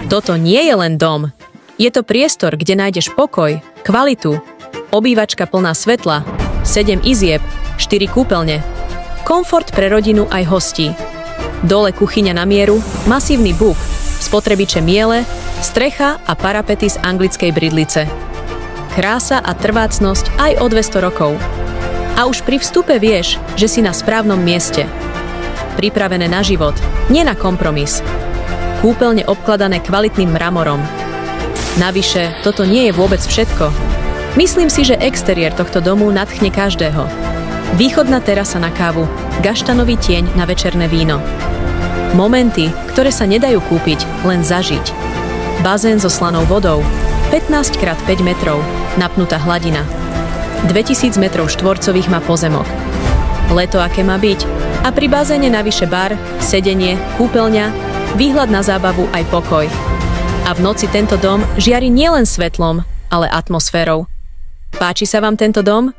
Toto nie je len dom. Je to priestor, kde nájdeš pokoj, kvalitu, obývačka plná svetla, 7 izieb, 4 kúpeľne, komfort pre rodinu aj hostí. Dole kuchyňa na mieru, masívny buk, spotrebiče miele, strecha a parapety z anglickej bridlice. Krása a trvácnosť aj o 200 rokov. A už pri vstupe vieš, že si na správnom mieste. Pripravené na život, nie na kompromis. Kúpeľne obkladané kvalitným mramorom. Navyše, toto nie je vôbec všetko. Myslím si, že exteriér tohto domu nadchne každého. Východná terasa na kávu, gaštanový tieň na večerné víno. Momenty, ktoré sa nedajú kúpiť, len zažiť. Bazén so slanou vodou, 15x5 metrov, napnutá hladina. 2000 metrov štvorcových má pozemok. Leto aké má byť? A pri bazéne navyše bar, sedenie, kúpeľňa, výhľad na zábavu aj pokoj. A v noci tento dom žiari nielen svetlom, ale atmosférou. Páči sa vám tento dom?